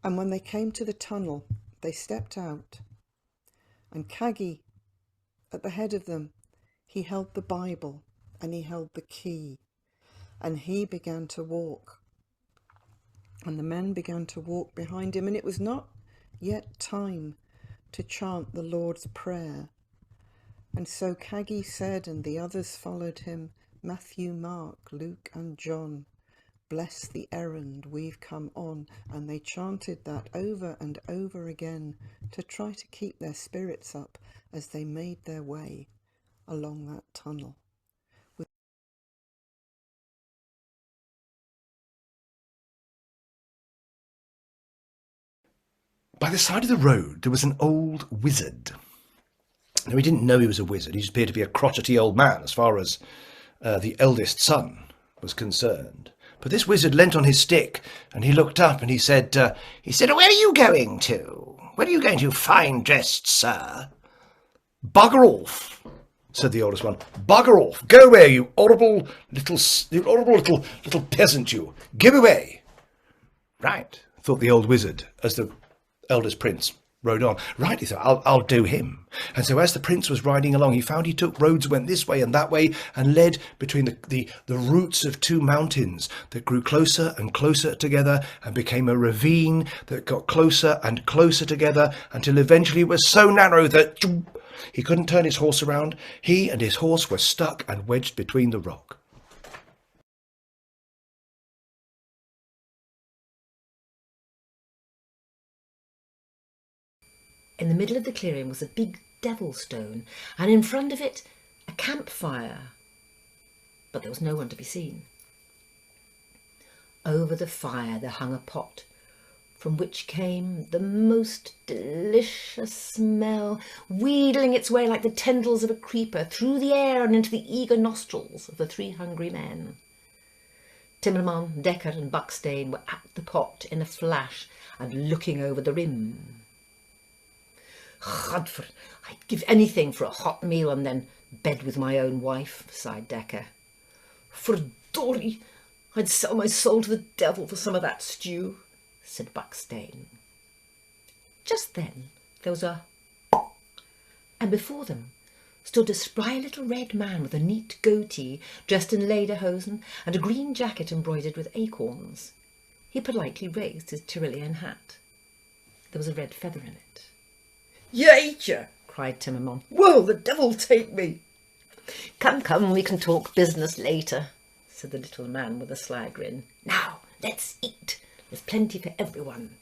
And when they came to the tunnel, they stepped out, and Cath at the head of them, he held the Bible and he held the key, and he began to walk. And the men began to walk behind him, and it was not yet time to chant the Lord's Prayer. And so Cath said, and the others followed him, Matthew, Mark, Luke and John, bless the errand we've come on. And they chanted that over and over again to try to keep their spirits up as they made their way along that tunnel. By the side of the road there was an old wizard. Now, he didn't know he was a wizard. He just appeared to be a crotchety old man as far as the eldest son was concerned. But this wizard leant on his stick and he looked up and he said, where are you going to? Where are you going to, fine-dressed sir? Bugger off, said the oldest one. Bugger off. Go away, you horrible little peasant, you. Give away. Right, thought the old wizard as the eldest prince rode on. Right, he thought, I'll do him. And so as the prince was riding along, he found he took roads, went this way and that way, and led between the roots of two mountains that grew closer and closer together and became a ravine that got closer and closer together until eventually it was so narrow that he couldn't turn his horse around. He and his horse were stuck and wedged between the rock. In the middle of the clearing was a big devil stone, and in front of it a campfire. But there was no one to be seen. Over the fire there hung a pot, from which came the most delicious smell, wheedling its way like the tendrils of a creeper through the air and into the eager nostrils of the three hungry men. Timmerman, Dekker and Buckstane were at the pot in a flash and looking over the rim. Godver, I'd give anything for a hot meal and then bed with my own wife, sighed Dekker. Verdorie, I'd sell my soul to the devil for some of that stew, said Buckstane. Just then there was a and before them stood a spry little red man with a neat goatee, dressed in lederhosen and a green jacket embroidered with acorns. He politely raised his Tyrolean hat. There was a red feather in it. Jeetje, cried Timmerman. Will the devil take me? Come, come, we can talk business later, said the little man with a sly grin. Now, let's eat. There's plenty for everyone.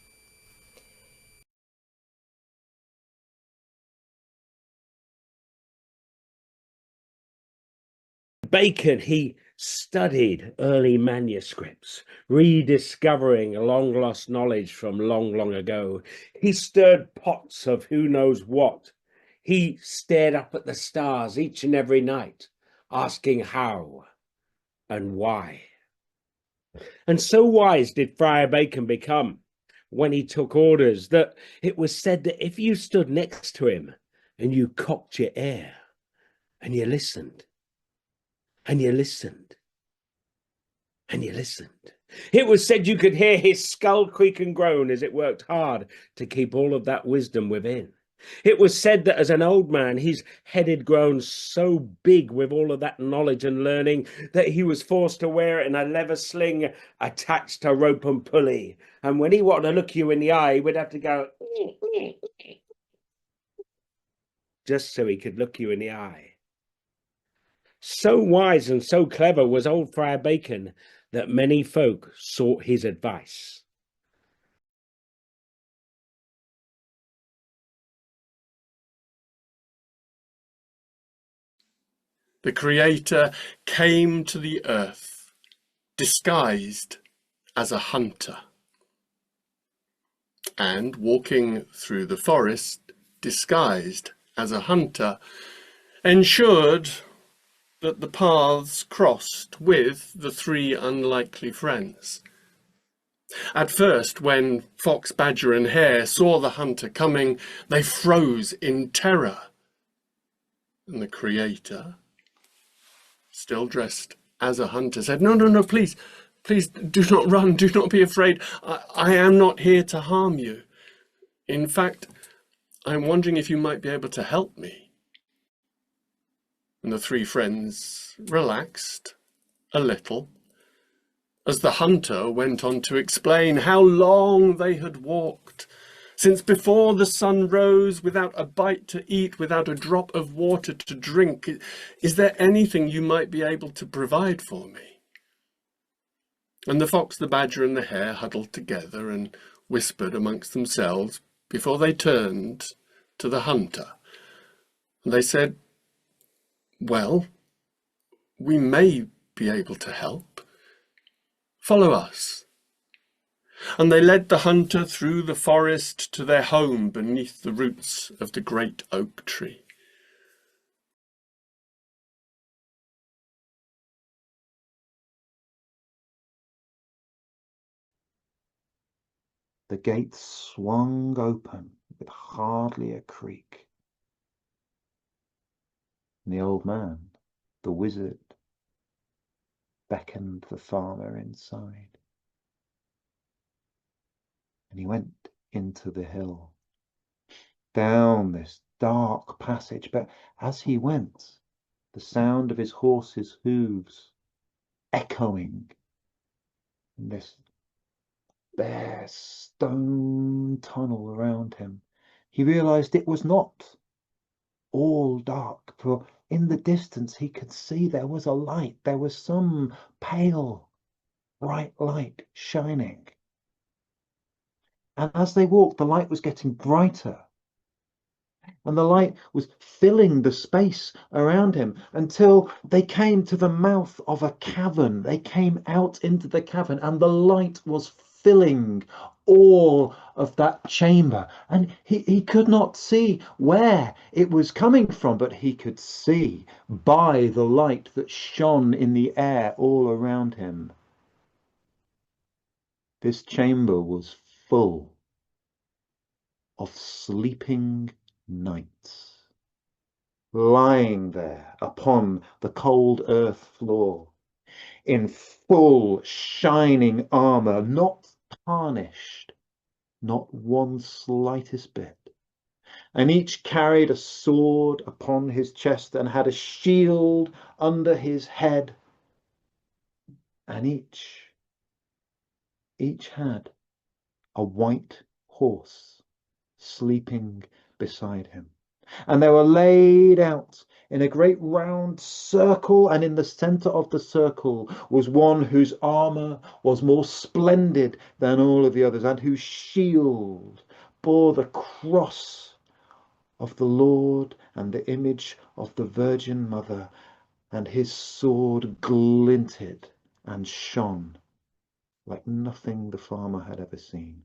Bacon, he studied early manuscripts, rediscovering long-lost knowledge from long, long ago. He stirred pots of who knows what. He stared up at the stars each and every night, asking how and why. And so wise did Friar Bacon become when he took orders that it was said that if you stood next to him and you cocked your ear and you listened, and you listened, and you listened, it was said you could hear his skull creak and groan as it worked hard to keep all of that wisdom within. It was said that as an old man, his head had grown so big with all of that knowledge and learning that he was forced to wear it in a leather sling attached to rope and pulley. And when he wanted to look you in the eye, he would have to go just so he could look you in the eye. So wise and so clever was old Friar Bacon that many folk sought his advice. The Creator came to the earth, disguised as a hunter, and walking through the forest, disguised as a hunter, ensured that the paths crossed with the three unlikely friends. At first, when Fox, Badger and Hare saw the hunter coming, they froze in terror. And the Creator, still dressed as a hunter, said, No, please, Please do not run, do not be afraid. I am not here to harm you. In fact, I'm wondering if you might be able to help me. And the three friends relaxed a little as the hunter went on to explain how long they had walked, since before the sun rose, without a bite to eat, without a drop of water to drink. Is there anything you might be able to provide for me? And the fox, the badger, and the hare huddled together and whispered amongst themselves before they turned to the hunter. And they said, "Well, we may be able to help. Follow us." And they led the hunter through the forest to their home beneath the roots of the great oak tree. The gate swung open with hardly a creak. And the old man, the wizard, beckoned the farmer inside. And he went into the hill, down this dark passage. But as he went, the sound of his horse's hooves echoing in this bare stone tunnel around him, he realized it was not all dark, for in the distance he could see there was a light. There was some pale, bright light shining. And as they walked, the light was getting brighter. And the light was filling the space around him until they came to the mouth of a cavern. They came out into the cavern, and the light was filling all of that chamber. And he could not see where it was coming from, but he could see by the light that shone in the air all around him. This chamber was full of sleeping knights, lying there upon the cold earth floor, in full shining armour, not tarnished, not one slightest bit. And each carried a sword upon his chest and had a shield under his head. And each had a white horse sleeping beside him. And they were laid out in a great round circle, and in the centre of the circle was one whose armour was more splendid than all of the others, and whose shield bore the cross of the Lord and the image of the Virgin Mother, and his sword glinted and shone like nothing the farmer had ever seen.